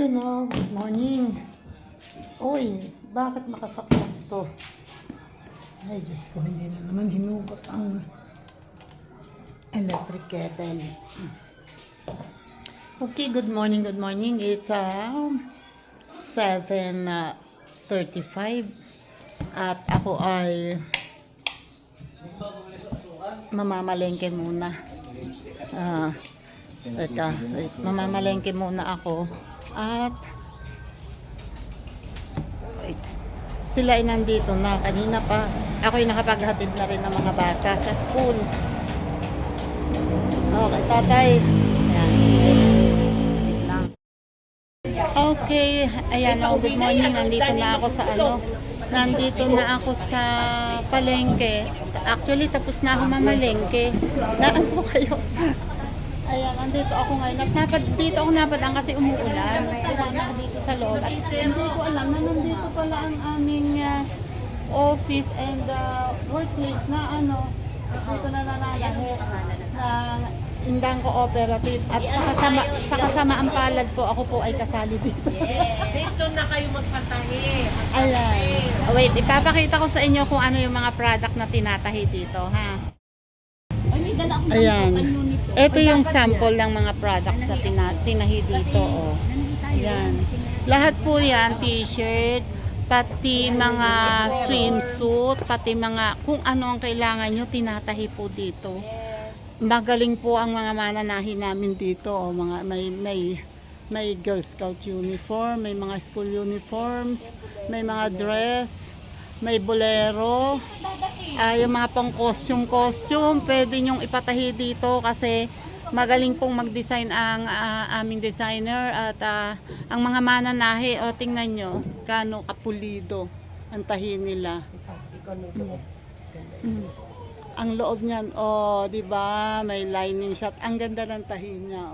Hello, good morning. Uy, bakit nakasaksak to? Ay, Diyos ko, hindi na naman hinugot ang electric kettle. Okay, good morning, good morning. It's 7:35 at ako ay mamamalengke muna. Mamamalengke muna ako at sila ay nandito na kanina pa. Ako ay nakapaghatid na rin ng mga bata sa school. Okay, tatay. Ayan. Wait lang. Okay, ayan, good morning. Nandito na ako sa Nandito na ako sa palengke. Actually, tapos na ako mamalengke. Naan po kayo? Ayan, nandito ako ngayon. Dito ako napadaan kasi umuulan. Tumama ako dito sa loob. At hindi ko alam na nandito pala ang aming office and workplace na dito na nananahe na Indang Cooperative. At sa kasamaang palad po, ako po ay kasali dito. Dito na kayo magpatahi. Ayan. Wait, ipapakita ko sa inyo kung ano yung mga product na tinatahi dito, ha? Ayan. Ito yung sample ng mga products na tinahi dito, oh. Ayan. Lahat po yan, t-shirt, pati mga swimsuit, pati mga kung ano ang kailangan nyo, tinatahi po dito. Magaling po ang mga mananahi namin dito, oh. May Girl Scout uniform, may mga school uniforms, may mga dress, may bolero, yung mga pang costume, pwede nyong ipatahi dito kasi magaling pong mag-design ang aming designer at ang mga mananahi, tingnan nyo, kano kapulido ang tahi nila. Ang loob niyan, di ba? May lining shot. Ang ganda ng tahi niya,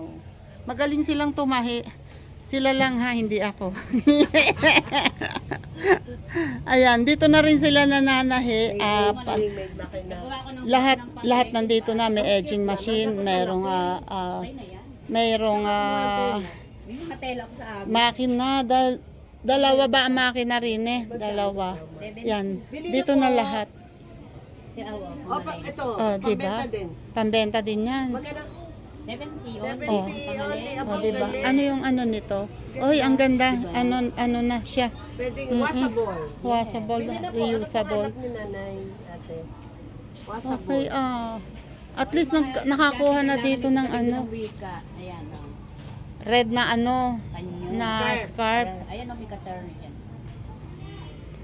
Magaling silang tumahi. Sila lang, ha, hindi ako. Ayan, dito na rin sila nananahi. Lahat nandito na, may edging machine, mayroong makina, dalawa ba ang makina rin dalawa. Yan, dito na lahat. Ito, diba? pambenta din. Pambenta din yan. 70 diba? Ano yung nito? Oy, ang ganda. Ano na siya? Pwedeng washable. Washable, reusable. Ano ni nanay, ate? Washable. Okay, at least nakakuha na dito ng Ayan, red na na scarf. Ayan, may ka-turn yan.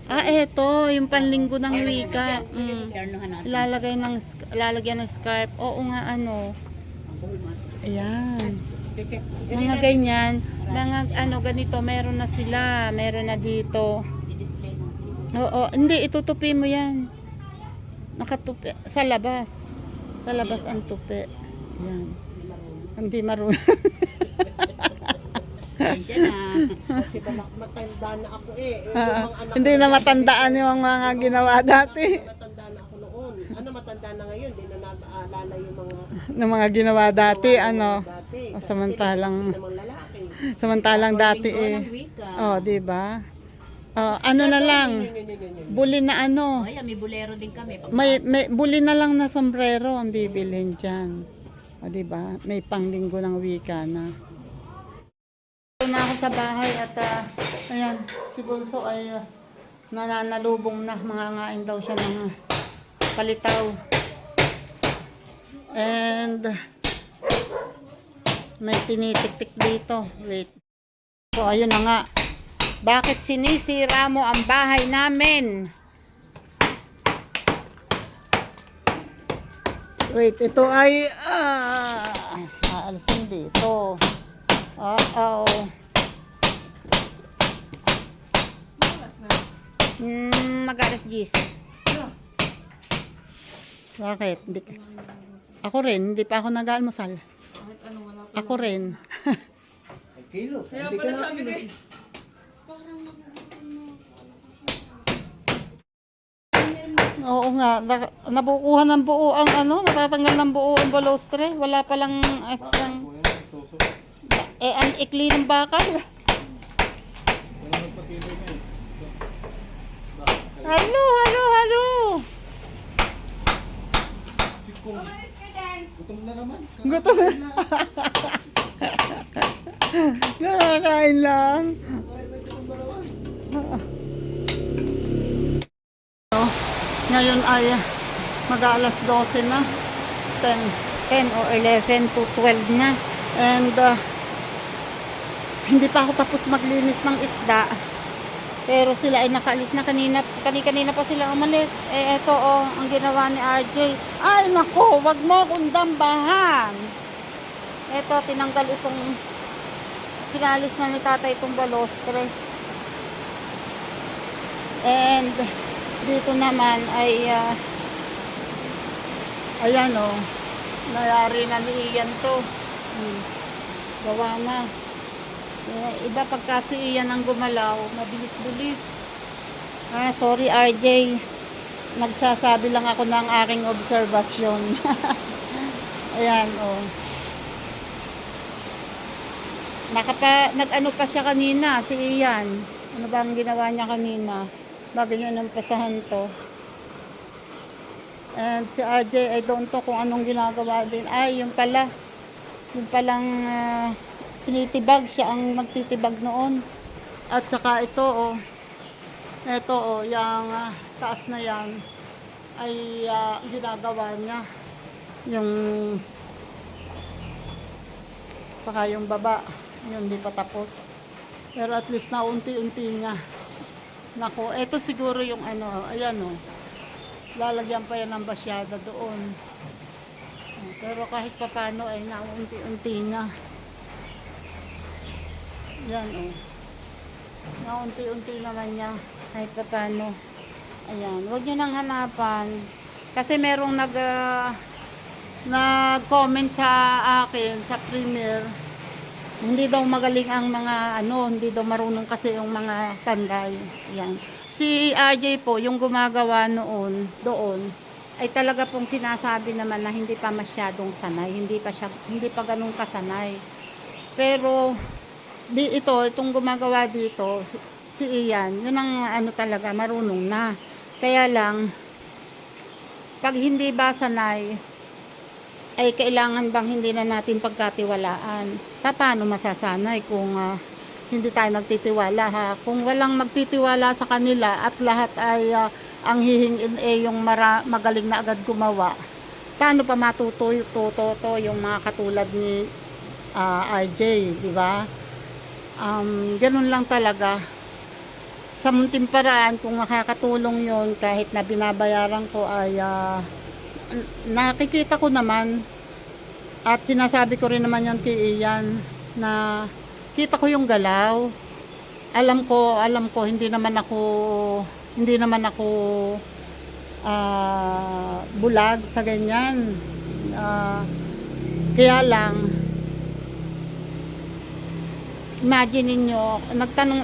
Eto, yung panlinggo ng wika. Turnuhan natin. Lalagyan ng scarf. Oo nga, Ayan. Mga ganyan. Mga ganito, meron na sila. Meron na dito. Oo, hindi, itutupi mo yan. Nakatupi. Sa labas. Sa labas ang tupi. Yan. Hindi marunong. Kasi matanda na ako Hindi na matandaan yung mga ginawa dati. Matanda na ako noon. Matanda na ngayon. Hindi na naalala yung mga ginawa dati, dati. samantalang dati di ba? Na lang. Buli na Ayan, may bolero din kami. May buli na lang na sombrero ang bibilhin diyan. Di ba? May panglinggo ng wika na. Na ako sa bahay at ayan, si Bunso ay nananalubong na, mangangain daw siya mga palitaw. And may tinitik-tik dito. Wait. So ayun na nga. Bakit sinisira mo ang bahay namin? Wait, ito ay aalisin dito. Mag-alas 10. Bakit? Ako rin, hindi pa ako nag-almusal. Ako rin. Kaya pala sabi ko Oo nga, nabukuhan ng buo ang natatanggal ng buo ang balustre. Wala palang extra. Ang ikli ng bakal. Halo, halo, halo. Gutom na naman. Gutom. Nakakain lang. Ngayon ay mag-aalas 12 na. 10 or 11 to 12 na. And hindi pa ako tapos maglinis ng isda. Pero sila ay nakaalis na kanina pa sila umalis. Eh eto ang ginawa ni RJ. Ay nako, wag mo akong dambahan. Eto, tinanggal itong pinalis na ni tatay itong balostre. And dito naman ay ayan nayari na ni Ian to. Gawa na. Iba pagka si Ian ang gumalaw, mabilis-bilis. Sorry RJ. Nagsasabi lang ako ng aking obserbasyon. Ayan, nag-ano pa siya kanina, si Ian. Ano ba ang ginawa niya kanina? Bago niya nampasahan to. And si RJ, I don't know kung anong ginagawa din. Ay, yung palang tinitibag siya ang magtitibag noon. At saka ito yung taas na yan ay ginagawa niya yung saka yung baba yun di pa tapos, pero at least na unti-unti niya. Nako, ito siguro yung ayan lalagyan pa yan ng basyada doon, pero kahit pa paano ay na unti-unti na yan na unti-unti naman niya kahit pa paano. Ayan, huwag nyo nang hanapan kasi merong nag-comment sa akin sa Premier, hindi daw magaling ang mga hindi daw marunong kasi yung mga panday. Ayan, si RJ po yung gumagawa doon ay talaga pong sinasabi naman na hindi pa masyadong sanay, hindi pa ganun kasanay, pero itong gumagawa dito si Ian, yun ang talaga marunong na. Kaya lang pag hindi ba sanay ay kailangan bang hindi na natin pagkatiwalaan? Paano masasanay kung hindi tayo magtitiwala kung walang magtitiwala sa kanila at lahat ay ang hihingin yung magaling na agad gumawa, paano pa matututo yung mga katulad ni RJ, di ba? Ganun lang talaga. Sa munting paraan, kung makakatulong yon kahit na binabayaran ko ay nakikita ko naman at sinasabi ko rin naman yan kay Ian na kita ko yung galaw. Alam ko hindi naman ako bulag sa ganyan. Kaya lang imagine niyo,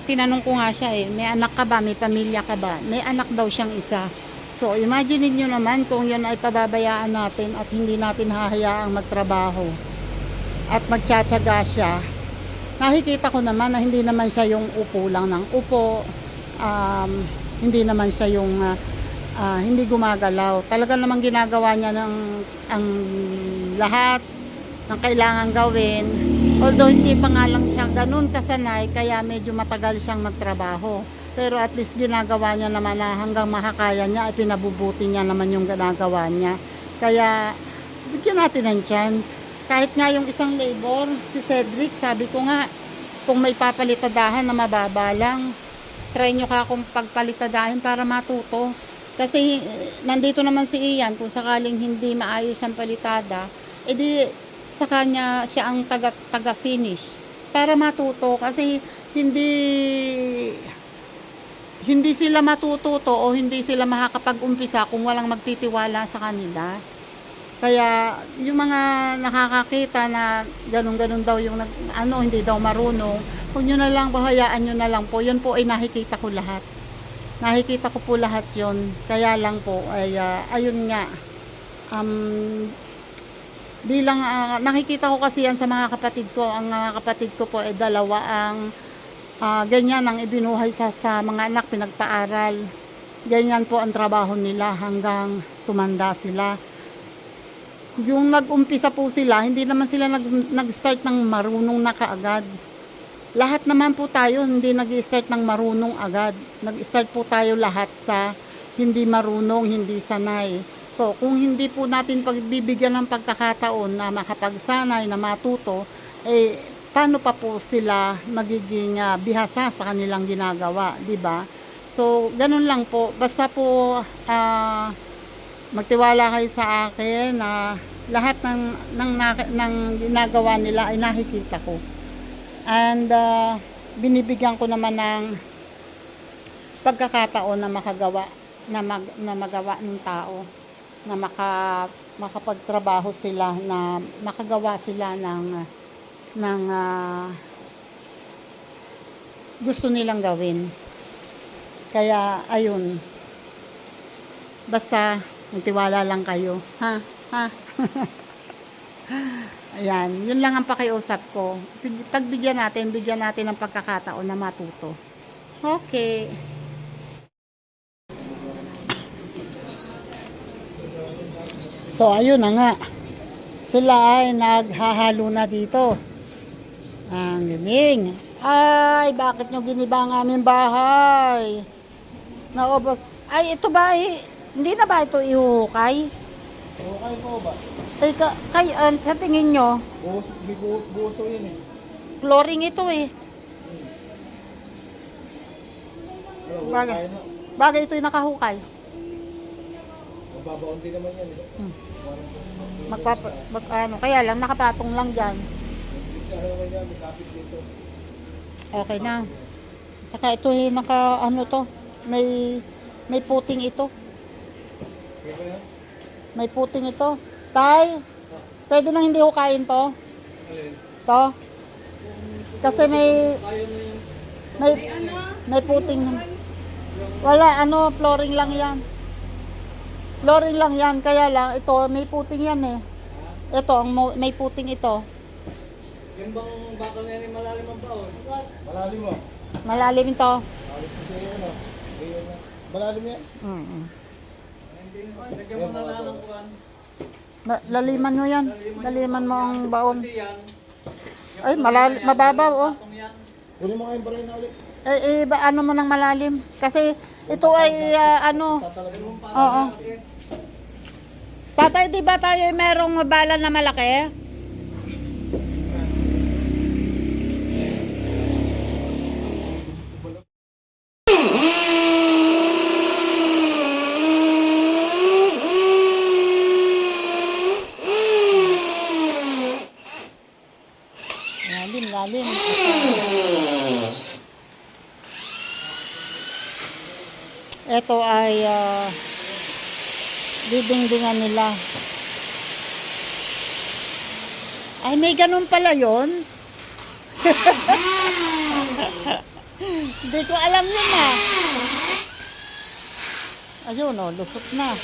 tinanong ko nga siya may anak ka ba, may pamilya ka ba? May anak daw siyang isa. So imagine niyo naman kung yun ay pababayaan natin at hindi natin hahayaang magtrabaho at magtsatsaga siya. Nakikita ko naman na hindi naman siya yung upo lang ng upo, hindi naman siya yung hindi gumagalaw. Talaga namang ginagawa niya ang lahat ng kailangan gawin. Although hindi pa nga lang siya ganun kasanay, kaya medyo matagal siyang magtrabaho. Pero at least ginagawa niya naman na hanggang makakaya niya ay pinabubuti niya naman yung ginagawa niya. Kaya bigyan natin ng chance. Kahit nga yung isang labor, si Cedric, sabi ko nga, kung may papalitadahan na mababa lang, try nyo ka kung pagpalitadahin para matuto. Kasi nandito naman si Ian, kung sakaling hindi maayos ang palitada, edi sa kanya siya ang taga-finish para matuto, kasi hindi sila matututo o hindi sila makakapag-umpisa kung walang magtitiwala sa kanila. Kaya yung mga nakakakita na ganun-ganun daw yung hindi daw marunong, kung nyo na lang, bahayaan nyo na lang po. Yun po ay nakikita ko lahat. Nakikita ko po lahat yun. Kaya lang po ay ayun nga, bilang nakikita ko kasi yan sa mga kapatid ko. Ang mga kapatid ko po ay dalawa ang ganyan ang ibinuhay sa mga anak, pinagpaaral. Ganyan po ang trabaho nila hanggang tumanda sila. Yung nag-umpisa po sila, hindi naman sila nag-start ng marunong na kaagad. Lahat naman po tayo hindi nag-start ng marunong agad. Nag-start po tayo lahat sa hindi marunong, hindi sanay. So, kung hindi po natin pagbibigyan ng pagkakataon na makapagsanay, na matuto, paano pa po sila magiging bihasa sa kanilang ginagawa, di ba? So, ganun lang po. Basta po magtiwala kayo sa akin na lahat ng ginagawa nila ay nakikita ko. And binibigyan ko naman ng pagkakataon na makagawa, na magawa ng tao, na makapagtrabaho sila, na makagawa sila ng gusto nilang gawin. Kaya ayun, basta magtiwala lang kayo, ha. Ayan, yun lang ang pakiusap ko. Bigyan natin ng pagkakataon na matuto. Okay. So, ayun na nga. Sila ay naghahalo na dito. Ang galing. Ay, bakit nyo giniba ang aming bahay? Ay, ito ba hindi na ba ito ihukay? Okay po ba? Sa tingin nyo, Buso yun eh. flooring ito eh. Bagay ito yung nakahukay. Mababaon din naman yan eh. Kaya lang, nakapatong lang dyan. Ano naman yan, may kapit dito. Okay na. Saka ito to. May puting ito. Okay ba yan? May puting ito. Tay, pwede nang hindi hukayin to? Alin? To? Kasi may puting. Wala, flooring lang yan. Flooring lang yan. Kaya lang, ito, may puting yan eh. Ito, may puting ito. Yung bang bakal na yan malalim ang baon? Malalim mo? Malalim ito. Malalim yan? Lagyan mo na lang ang kuwan. Laliman mo yan. Laliman mo ang baon. Kasi yan. Ay, mababaw oh. Kunin mo kayong baray na ulit. Ano mo ng malalim? Kasi ito ay Tatalagin mo. Oo. Tatay, di ba tayo merong bala na malaki? Lalim. Ito ay didingdingan nila. Ay, may ganun pala yun. Hindi ko alam yun Ayun lusot na.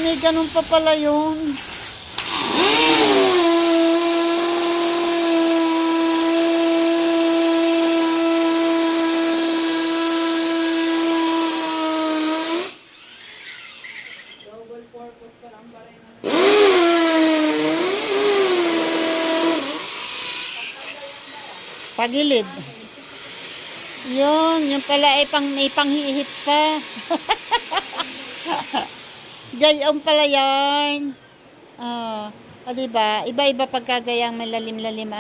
May ganun pa pala yun. Pagilid. Yun pala ay may panghihit pa. Gayon pala yarn. Diba? Iba-iba pagkagayang malalim-lalim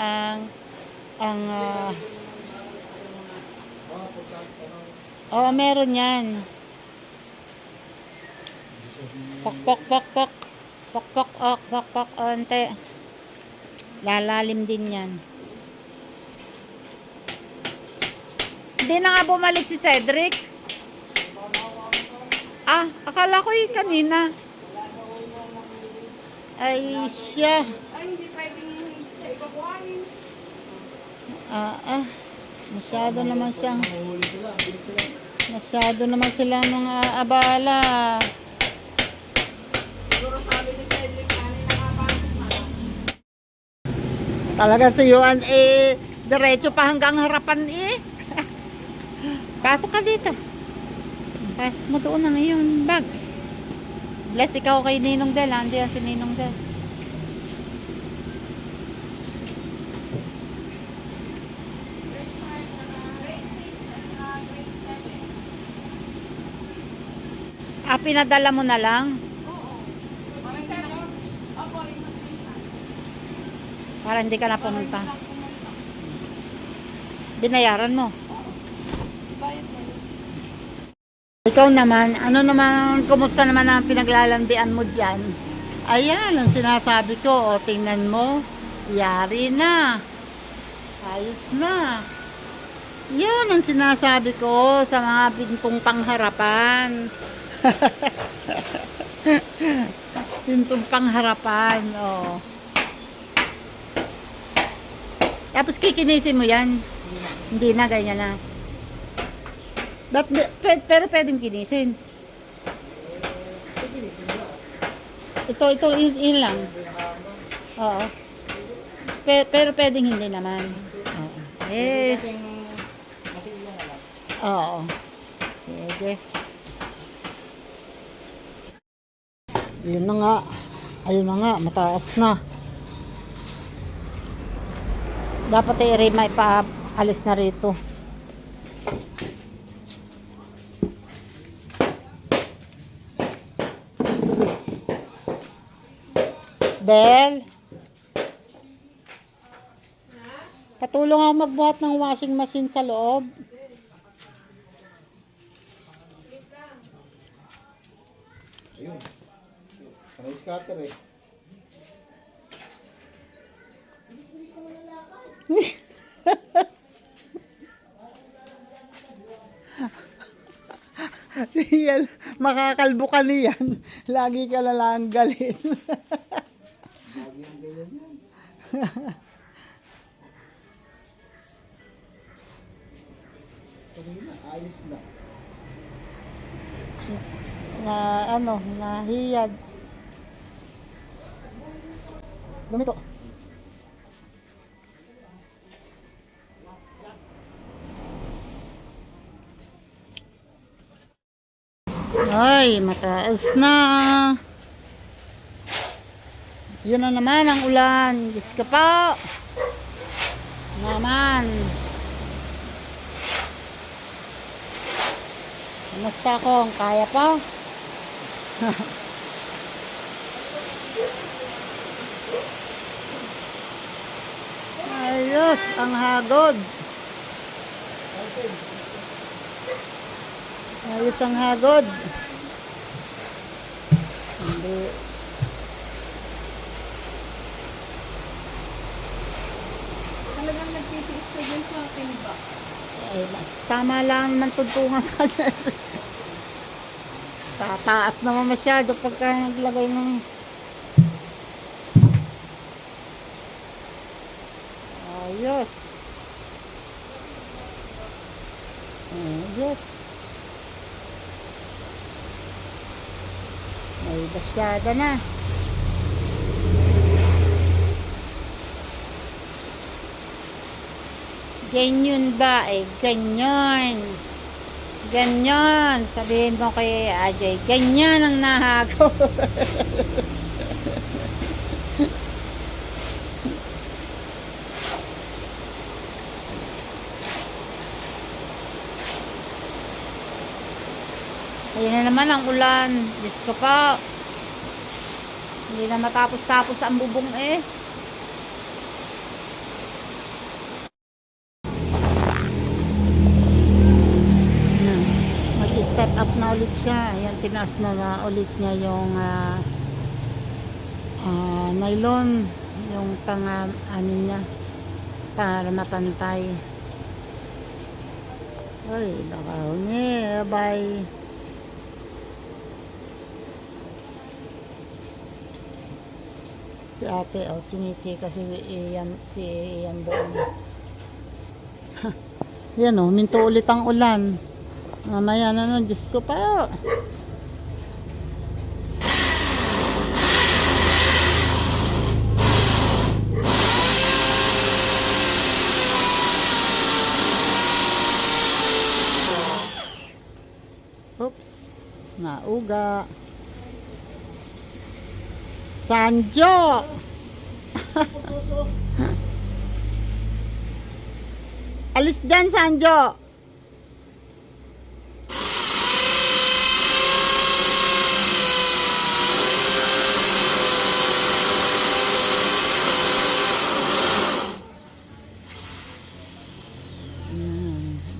meron yan. Pok. Pok. Ante. Lalalim din yan. Hindi na nga bumalik si Cedric. Akala ko kanina. Ay, siya. Ay, hindi pwedeng sa ibabuhanin. Masyado naman sila mga abala. Siguro sabi ni Cedric, nakapasok na. Talaga si Juan diretso pa hanggang harapan Pasok ka dito. Pasok mo doon ang iyong bag. Bless ikaw kay Ninong Del. Andi yan si Ninong Del. Ah, pinadala mo na lang? Para hindi ka na pumunta. Binayaran mo. Ikaw naman, ano naman, kumusta naman ang pinaglalandian mo dyan? Ayan, ang sinasabi ko, o tingnan mo, yari na. Ayos na. Yan ang sinasabi ko sa mga pintong pangharapan. Pintong pangharapan, oh. Tapos kikinisin mo yan. Hindi na, ganyan na. Pero pwedeng kinisin. Ito, yun lang. Oo. Pero pwedeng hindi naman. Oo. Eh. Oo. Sige. Yun na nga. Ayun na nga, mataas na. Dapat ay may paalis na rito. Del, patulong ako magbuhat ng washing machine sa loob. Ayun. Parang scatter eh. Yan, makakalbo ka niyan. Lagi ka na lang galit. Ayos na. Na ano, nahiyad. Lumito. Ay, mataas na. Yun na naman ang ulan. Diyos ka po. Naman. Kamusta kong kaya pa? Ayos, ang hagod. Ayos ang hagod. Hindi. Talagang nagtitiis ka dyan sa akin ba? Ay, tama lang naman tuntungan sa kanya. Tataas naman masyado pagka naglagay ng ayos. Ayos. May basyada na. Ganyan ba? Ganyan. Ganyan. Sabihin mo kay Ajay, ganyan ang nahagaw. Ayun na naman ang ulan. Diyos ko po. Hindi na matapos-tapos ang bubong eh. Mag-step up na ulit siya. Ayan, tinaas na ulit niya yung nylon. Yung ano niya. Para mapantay. Ay, lakaw niya. Bye. Si ate, chinichika si Ian doon. Yan minto ulit ang ulan. Mamaya na nun, Diyos ko pa. Oops. Mga uga. Sanjo! Alis dyan, Sanjo!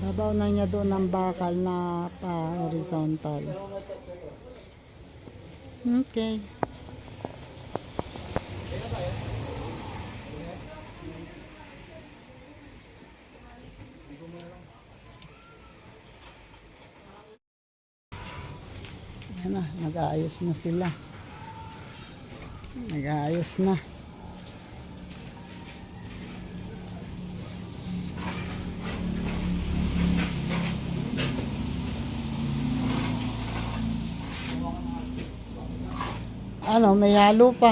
Babaw na niya doon ng bakal na pa-horizontal. Okay. Yan na, nag-aayos na sila. Nag-aayos na. Ano, may halo pa.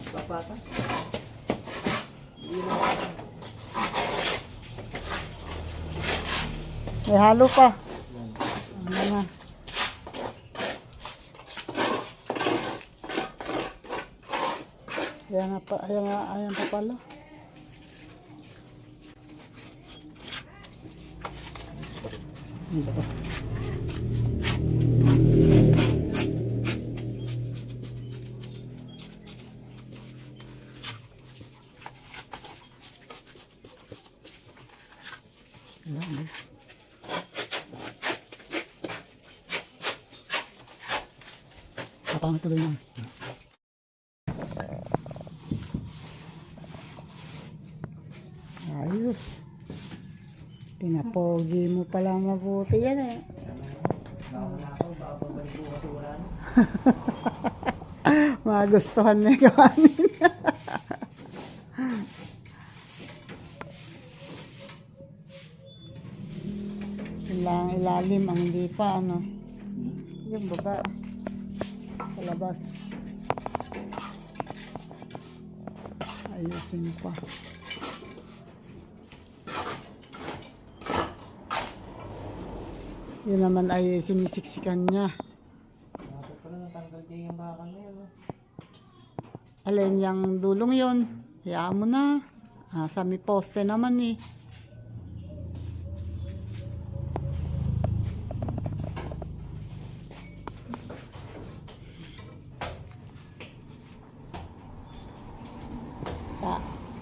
Sapatas. May halo pa. Ano na. Ayan pa pala. Ano ba to? Nice. Kapang tuloy lang. Ayos. Pinapogi mo pala mabuti yan eh. Magustuhan na yung kanin. Ilalim ang hindi pa ano. Yung baba sa labas. Ayusin pa. Yun naman ay sinisiksikan niya. Dapat pala natanggal din yung bakal na yun. Alin yung dulong yun. Hayaan mo na. Sa may poste naman eh.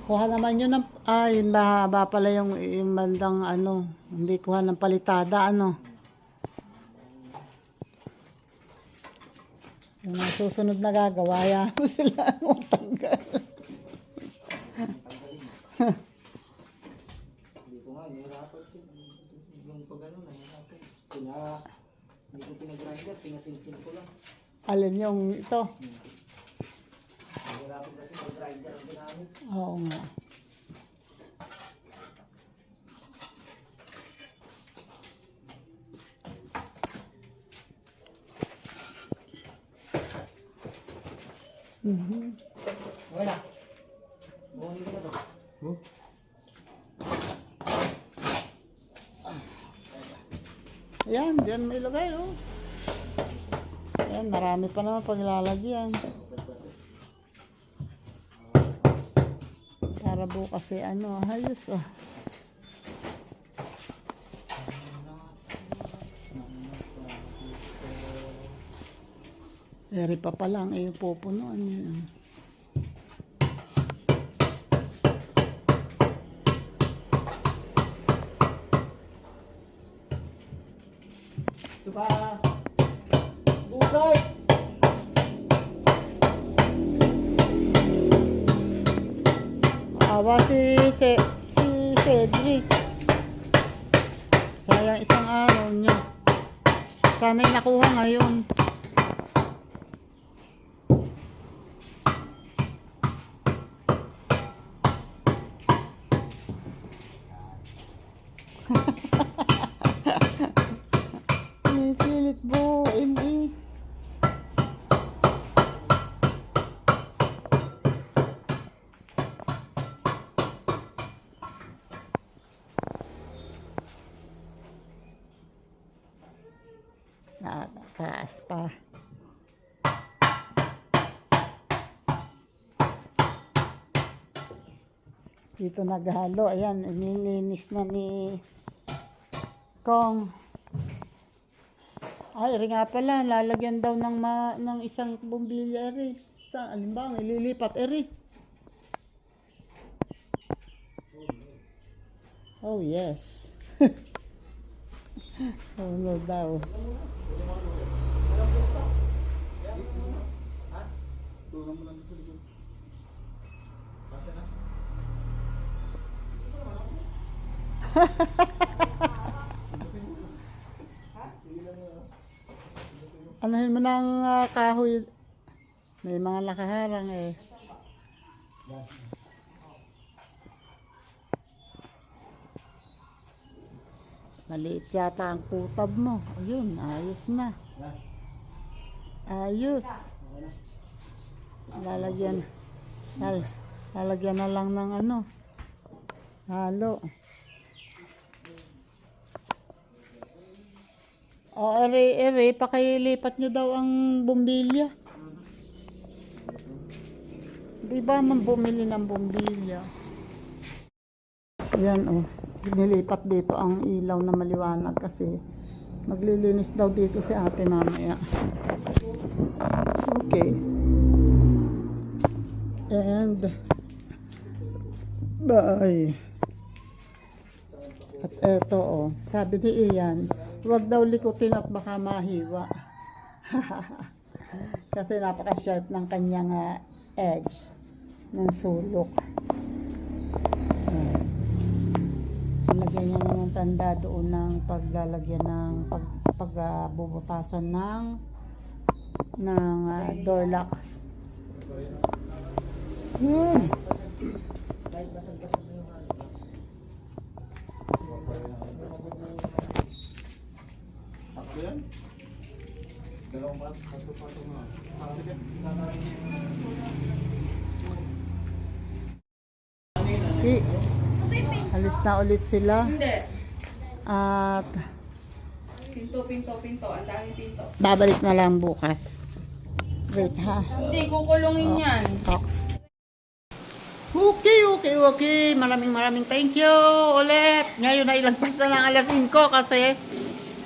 Kuha naman yun ng, yun ba pala yung bandang ano, hindi kuha ng palitada ano. Yung mga susunod na gagawa, yan mo sila ang tanggal. Hindi ko nga, nahirapan yung pag-ano, nahirapan. Hindi ko pinag-grinder, pinasinsin ko lang. Alin yung ito? Nahirapan kasi pag-grinder ang ginamit. Oo nga. Okay na. Buhay ko na to. Ayan, diyan may lagay oh. Ayan, marami pa naman pag lalagyan. Para bukas eh ano, ayos oh. Eri pa lang eh, pupunuan yun. Ito pa. Bugay! Awa si Cedric. Sayang isang araw niya. Sana'y nakuha ngayon. Pilit po, ME. Taas pa. Dito naghalo. Ayan, nilinis na ni Kong. Ay, rin nga pala, lalagyan daw ng isang bumbilya, eri. Saan, alimbawa, ililipat, eri. Oh, yes. Oh, no daw. Tulong mo lang sa likod. Kasi na. Anuhin mo ng kahoy. May mga nakaharang eh. Maliit yata ang kutab mo. Ayun, ayos na. Ayos. Lalagyan na lang ng ano. Halo. O, ere, pakilipat nyo daw ang bumbilya. Di ba man bumili ng bumbilya? Ayan o. Nilipat dito ang ilaw na maliwanag kasi maglilinis daw dito si ate mamaya. Okay. And bye. At eto o. Sabi ni Ian, huwag daw likutin at baka mahiwa. Kasi napaka-sharp ng kanyang edge ng sulok. Lagyan niya ng tanda doon ng paglalagyan ng pagbubutasan ng door lock. Yun. Takbo yan? Dalawang pa, pato na. Sige. Alis na ulit sila. Hindi. At Pinto. Ang daming pinto. babalik na lang bukas. Wait ha. Hindi, kukulungin yan. Talks. Okay. Maraming thank you ulit. Ngayon ay lagpas na ng alas 5 kasi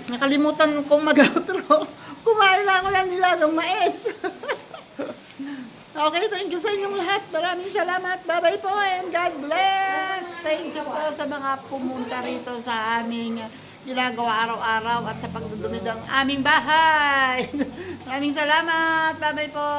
nakalimutan kong mag-outro. Kumain na ako ng nilagang mais. Okay, thank you sa inyong lahat. Maraming salamat. Bye-bye po and God bless. Thank you po sa mga pumunta rito sa aming ginagawa araw-araw at sa pagdudumi ng aming bahay. Maraming salamat. Bye-bye po.